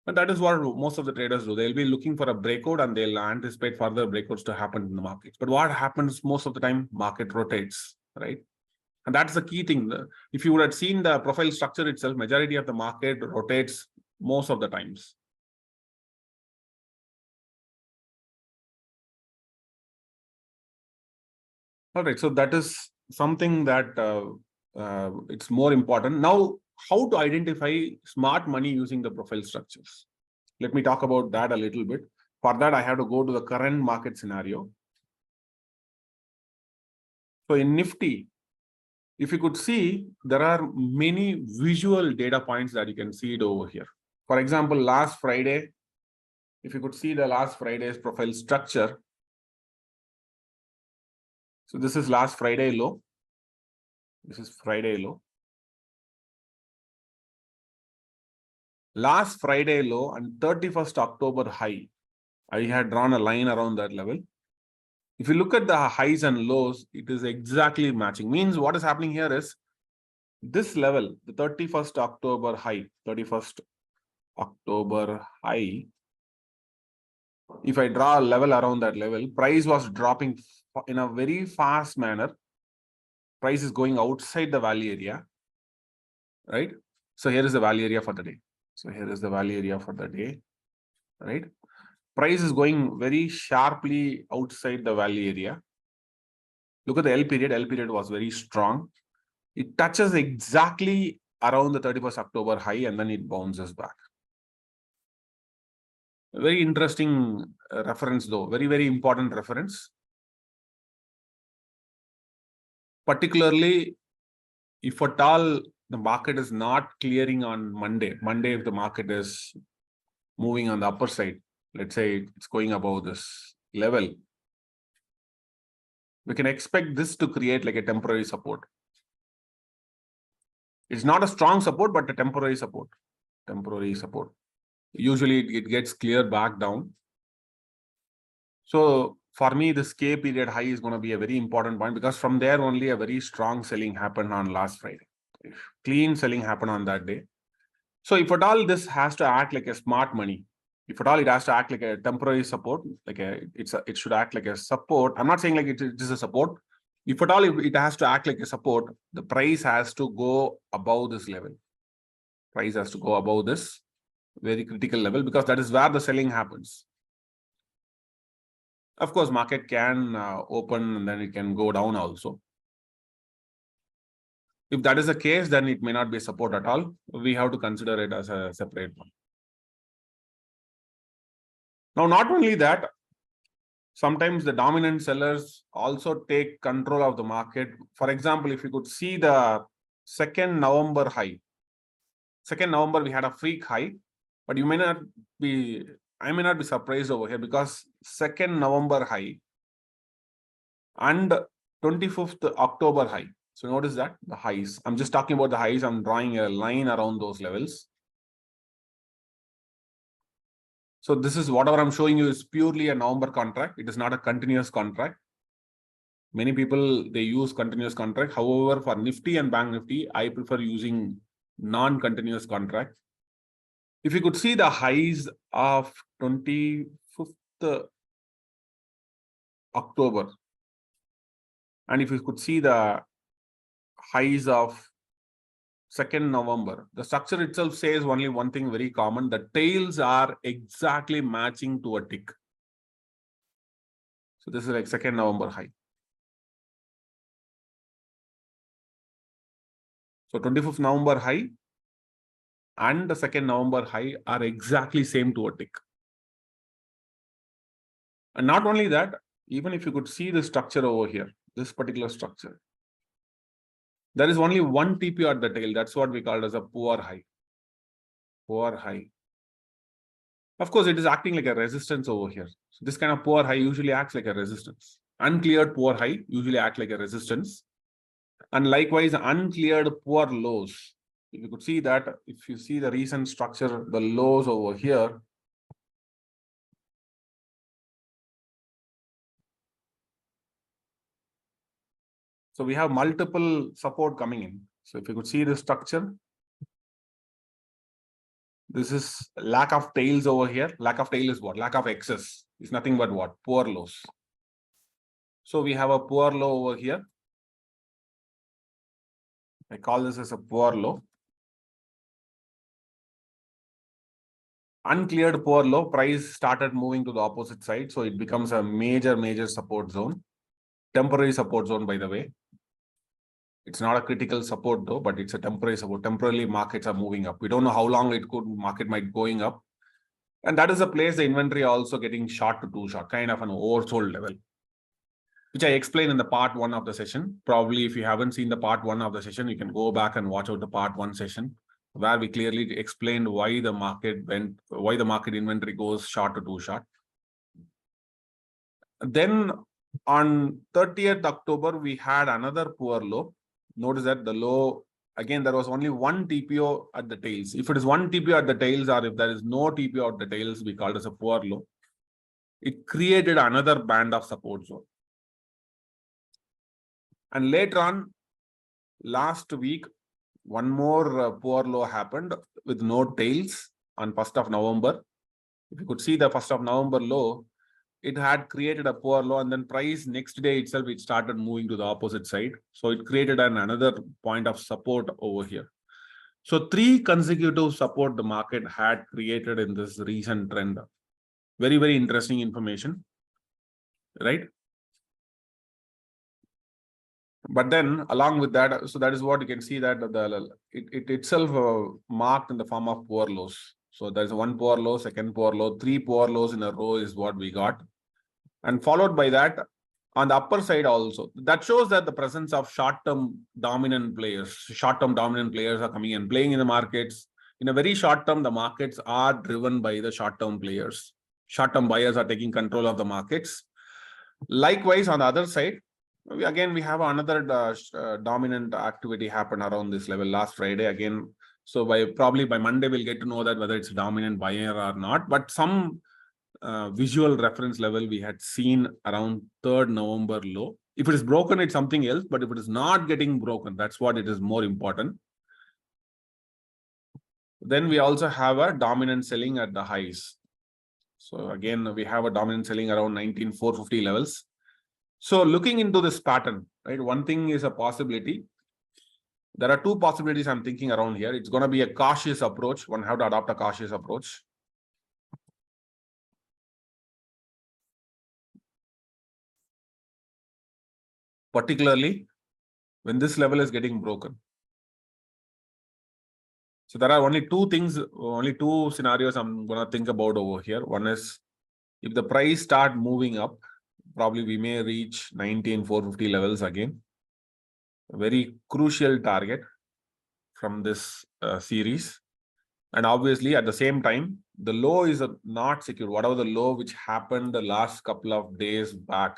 But that is what most of the traders do. They'll be looking for a breakout and they'll anticipate further breakouts to happen in the markets. But what happens most of the time? Market rotates, right? And that's the key thing. If you would have seen the profile structure itself, majority of the market rotates most of the times. All right, so that is something that it's more important. Now, how to identify smart money using the profile structures? Let me talk about that a little bit. For that, I have to go to the current market scenario. So in Nifty, if you could see, there are many visual data points that you can see it over here. For example, last Friday, if you could see the last Friday's profile structure. So this is last Friday low. This is Friday low. Last Friday low and 31st October high. I had drawn a line around that level. If you look at the highs and lows, it is exactly matching. Means what is happening here is this level, the 31st October high, 31st October high. If I draw a level around that level, price was dropping in a very fast manner. Price is going outside the value area, right? So here is the value area for the day. So here is the value area for the day, right? Price is going very sharply outside the value area. Look at the L period. L period was very strong. It touches exactly around the 31st October high, and then it bounces back. Very interesting reference though, very, very important reference. Particularly if at all the market is not clearing on Monday, if the market is moving on the upper side, let's say it's going above this level, we can expect this to create like a temporary support. It's not a strong support, but a temporary support. Usually it gets cleared back down. So for me, this K period high is going to be a very important point, because from there only a very strong selling happened on last Friday. Clean selling happened on that day. So if at all this has to act like a smart money, if at all it has to act like a temporary support, like it should act like a support. I'm not saying like it is a support. If at all it has to act like a support, the price has to go above this level. Price has to go above this very critical level, because that is where the selling happens. Of course, market can open and then it can go down also. If that is the case, then it may not be support at all. We have to consider it as a separate one. Now, not only that, sometimes the dominant sellers also take control of the market. For example, if you could see the 2nd November high. 2nd November, we had a freak high, but I may not be surprised over here, because 2nd November high and 25th October high. So notice that the highs, I'm just talking about the highs. I'm drawing a line around those levels. So this is whatever I'm showing you is purely a November contract. It is not a continuous contract. Many people, they use continuous contract. However, for Nifty and Bank Nifty, I prefer using non-continuous contract. If you could see the highs of 25th October, and if you could see the highs of 2nd November, the structure itself says only one thing very common: the tails are exactly matching to a tick. So this is like 2nd November high. So 25th November high and the 2nd November high are exactly same to a tick. And not only that, even if you could see the structure over here, this particular structure, there is only one TP at the tail. That's what we call as a poor high. Poor high. Of course, it is acting like a resistance over here. So this kind of poor high usually acts like a resistance. Uncleared poor high usually act like a resistance. And likewise, uncleared poor lows. If you could see that, if you see the recent structure, the lows over here, so we have multiple support coming in. So if you could see the structure, this is lack of tails over here. Lack of tail is what? Lack of excess. It's nothing but what? Poor lows. So we have a poor low over here. I call this as a poor low. Uncleared poor low, price started moving to the opposite side. So it becomes a major support zone. Temporary support zone, by the way. It's not a critical support though, but it's a temporary support. Temporarily, markets are moving up. We don't know how long market might going up. And that is a place the inventory also getting short to too short, kind of an oversold level, which I explained in the part 1 of the session. Probably if you haven't seen the part 1 of the session, you can go back and watch out the part 1 session, where we clearly explained why the market inventory goes short to too short. Then on 30th October, we had another poor low. Notice that the low, again, there was only one TPO at the tails. If it is one TPO at the tails, or if there is no TPO at the tails, we call it as a poor low. It created another band of support zone. And later on, last week, one more poor low happened with no tails on 1st of November. If you could see the 1st of November low, it had created a poor low, and then price next day itself, it started moving to the opposite side. So it created another point of support over here. So 3 consecutive support the market had created in this recent trend. Very, very interesting information, right? But then along with that, so that is what you can see that it itself marked in the form of poor lows. So there's one poor low, second poor low, three poor lows in a row is what we got. And followed by that, on the upper side also, that shows that the presence of short-term dominant players are coming and playing in the markets. In a very short term, the markets are driven by the short-term players. Short-term buyers are taking control of the markets. Likewise, on the other side, we have another dominant activity happen around this level last Friday again. So probably by Monday, we'll get to know that whether it's a dominant buyer or not. But some visual reference level we had seen around 3rd November low. If it is broken, it's something else. But if it is not getting broken, that's what it is more important. Then we also have a dominant selling at the highs. So again, we have a dominant selling around 19,450 levels. So looking into this pattern, right? One thing is a possibility. There are two possibilities I'm thinking around here. It's going to be a cautious approach. One have to adopt a cautious approach. Particularly when this level is getting broken. So there are only two scenarios I'm going to think about over here. One is if the price start moving up, probably we may reach 19,450 levels again. A very crucial target from this series. And obviously at the same time, the low is not secure. Whatever the low which happened the last couple of days back,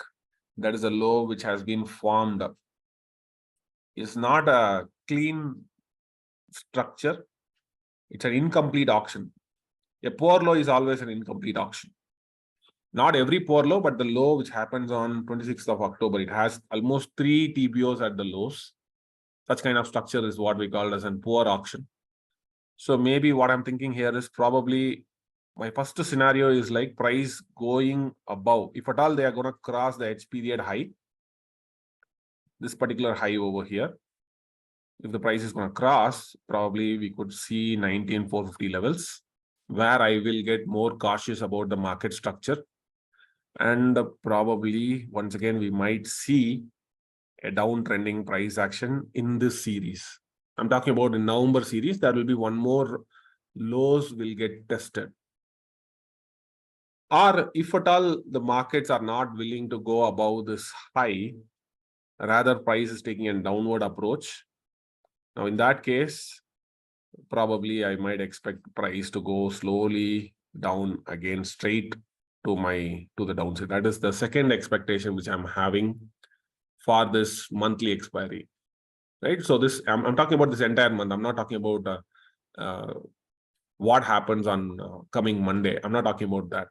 that is a low which has been formed up. It's not a clean structure. It's an incomplete auction. A poor low is always an incomplete auction. Not every poor low, but the low which happens on 26th of October, it has almost 3 TBOs at the lows. Such kind of structure is what we call as a poor auction. So maybe what I'm thinking here is probably my first scenario is like price going above. If at all they are going to cross the H period high, this particular high over here, if the price is going to cross, probably we could see 19,450 levels, where I will get more cautious about the market structure. And probably, once again, we might see a downtrending price action in this series. I'm talking about in November series, there will be one more lows will get tested. Or if at all the markets are not willing to go above this high, rather price is taking a downward approach. Now, in that case, probably I might expect price to go slowly down again straight to the downside. That is the second expectation which I'm having for this monthly expiry, right? So this I'm talking about this entire month. I'm not talking about what happens on coming Monday. I'm not talking about that.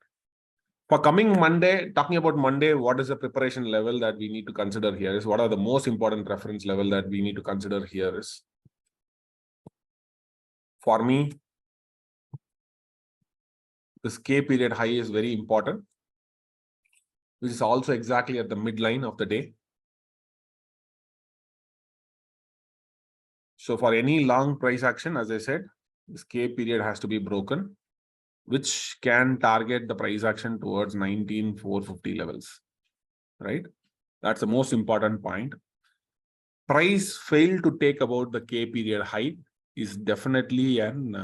For coming Monday, talking about Monday, what is the preparation level that we need to consider here is what are the most important reference level that we need to consider here is, for me, this K period high is very important, which is also exactly at the midline of the day. So for any long price action, as I said, this K period has to be broken, which can target the price action towards 19,450 levels, right? That's the most important point. Price failed to take about the K period high is definitely an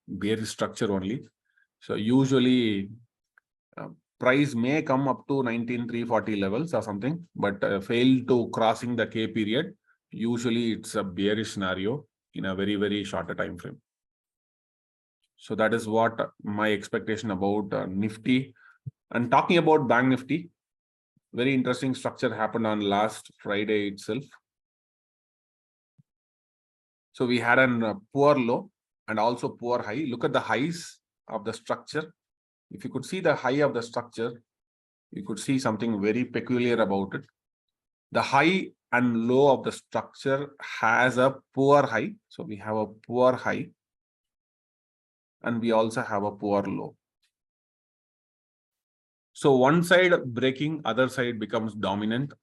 bearish structure only. So usually price may come up to 19,340 levels or something, but fail to crossing the K period. Usually it's a bearish scenario in a very, very shorter time frame. So that is what my expectation about Nifty. And talking about Bank Nifty, very interesting structure happened on last Friday itself. So we had a poor low and also poor high. Look at the highs of the structure. If you could see the high of the structure, you could see something very peculiar about it. The high and low of the structure has a poor high. So we have a poor high and we also have a poor low. So one side breaking, other side becomes dominant.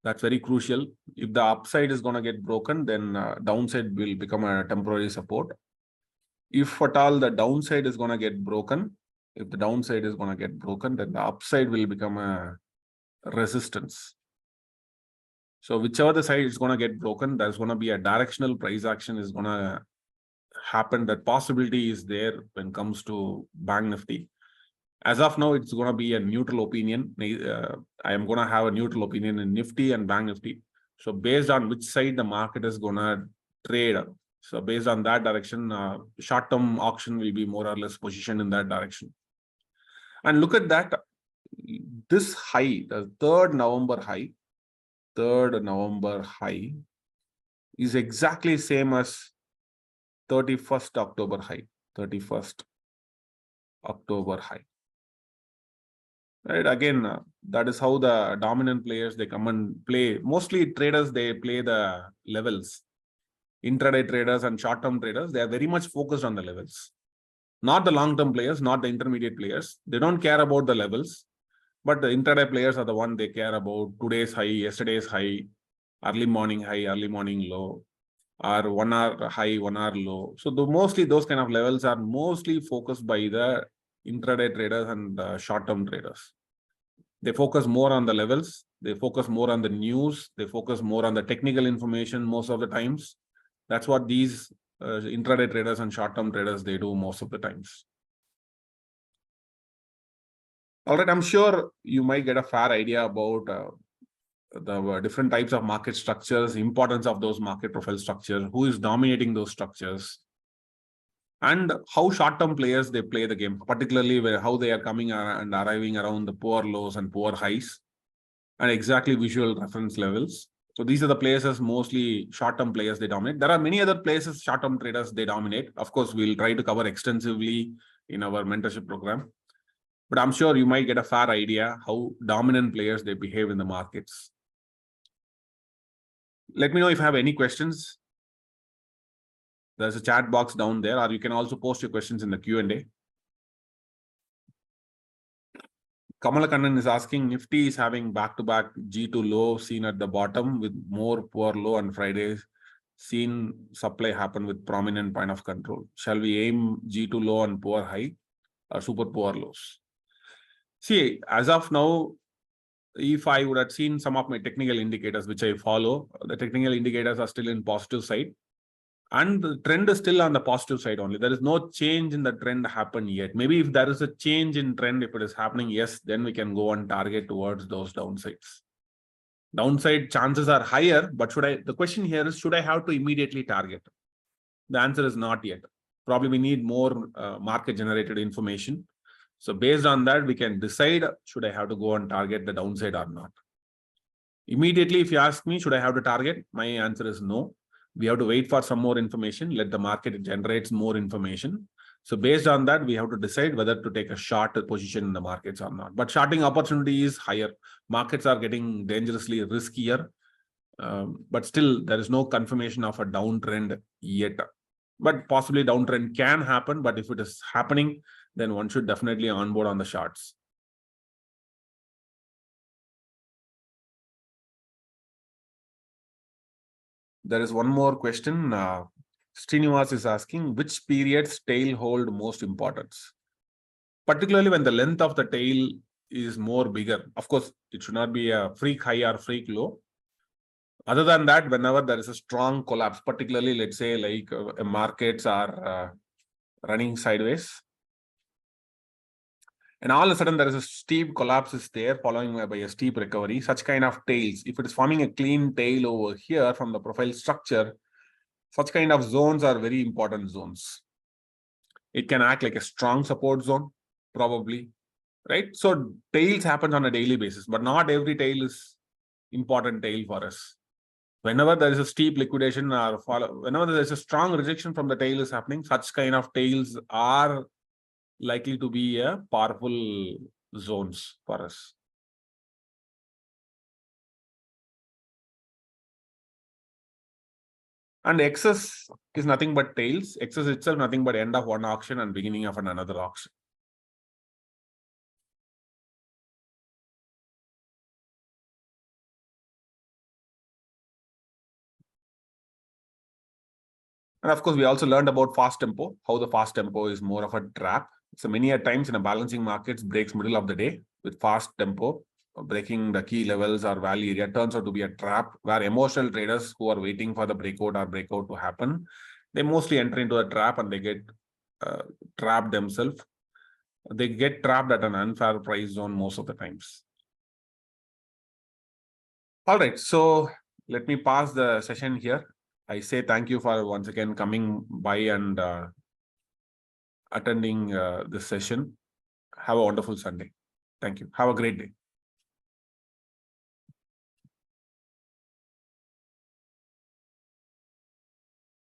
That's very crucial. If the upside is going to get broken, then downside will become a temporary support. If at all the downside is going to get broken, then the upside will become a resistance. So whichever the side is going to get broken, there's going to be a directional price action is going to happen. That possibility is there when it comes to Bank Nifty. As of now, it's going to be a neutral opinion. I am going to have a neutral opinion in Nifty and Bank Nifty. So based on which side the market is going to trade, so based on that direction, short-term auction will be more or less positioned in that direction. And look at that, this high, the 3rd November high is exactly same as 31st October high, 31st October high. Right, again, that is how the dominant players, they come and play. Mostly traders, they play the levels. Intraday traders and short-term traders, they are very much focused on the levels. Not the long-term players, not the intermediate players. They don't care about the levels. But the intraday players are the one they care about today's high, yesterday's high, early morning high, early morning low, or 1 hour high, 1 hour low. So mostly those kind of levels are mostly focused by the intraday traders and short-term traders. They focus more on the levels. They focus more on the news. They focus more on the technical information most of the times. That's what these intraday traders and short-term traders, they do most of the times. All right, I'm sure you might get a fair idea about the different types of market structures, importance of those market profile structures, who is dominating those structures, and how short-term players, they play the game, particularly how they are coming and arriving around the poor lows and poor highs, and exactly visual reference levels. So these are the places, mostly short-term players, they dominate. There are many other places, short-term traders, they dominate. Of course, we'll try to cover extensively in our mentorship program. But I'm sure you might get a fair idea how dominant players, they behave in the markets. Let me know if you have any questions. There's a chat box down there, or you can also post your questions in the Q&A. Kamala Kannan is asking, Nifty is having back-to-back G2 low seen at the bottom with more poor low, and Fridays seen supply happen with prominent point of control. Shall we aim G2 low and poor high or super poor lows? See, as of now, if I would have seen some of my technical indicators, which I follow, the technical indicators are still in positive side. And the trend is still on the positive side only. There is no change in the trend happen yet. Maybe if there is a change in trend, if it is happening, yes, then we can go and target towards those downsides. Downside chances are higher, but the question here is, should I have to immediately target? The answer is not yet. Probably we need more market generated information. So based on that, we can decide, should I have to go and target the downside or not? Immediately, if you ask me, should I have to target? My answer is no. We have to wait for some more information. Let the market generate more information. So based on that, we have to decide whether to take a short position in the markets or not. But shorting opportunity is higher. Markets are getting dangerously riskier. But still, there is no confirmation of a downtrend yet. But possibly downtrend can happen. But if it is happening, then one should definitely onboard on the shorts. There is one more question. Srinivas is asking, which periods tail hold most importance? Particularly when the length of the tail is more bigger. Of course, it should not be a freak high or freak low. Other than that, whenever there is a strong collapse, particularly, let's say, like markets are running sideways, and all of a sudden there is a steep collapse is there, following by a steep recovery, such kind of tails, if it is forming a clean tail over here from the profile structure, such kind of zones are very important zones. It can act like a strong support zone, probably, right? So tails happens on a daily basis, but not every tail is important tail for us. Whenever there is a steep liquidation or whenever there is a strong rejection from the tail is happening, such kind of tails are likely to be a powerful zones for us. And excess is nothing but tails. Excess itself nothing but end of one auction and beginning of another auction. And of course, we also learned about fast tempo, how the fast tempo is more of a trap. So many a times in a balancing markets breaks middle of the day with fast tempo. breaking the key levels or value area turns out to be a trap where emotional traders who are waiting for the breakout to happen, they mostly enter into a trap and they get trapped themselves. They get trapped at an unfair price zone most of the times. All right, so let me pass the session here. I say thank you for once again coming by and attending this session. Have a wonderful Sunday. Thank you. Have a great day.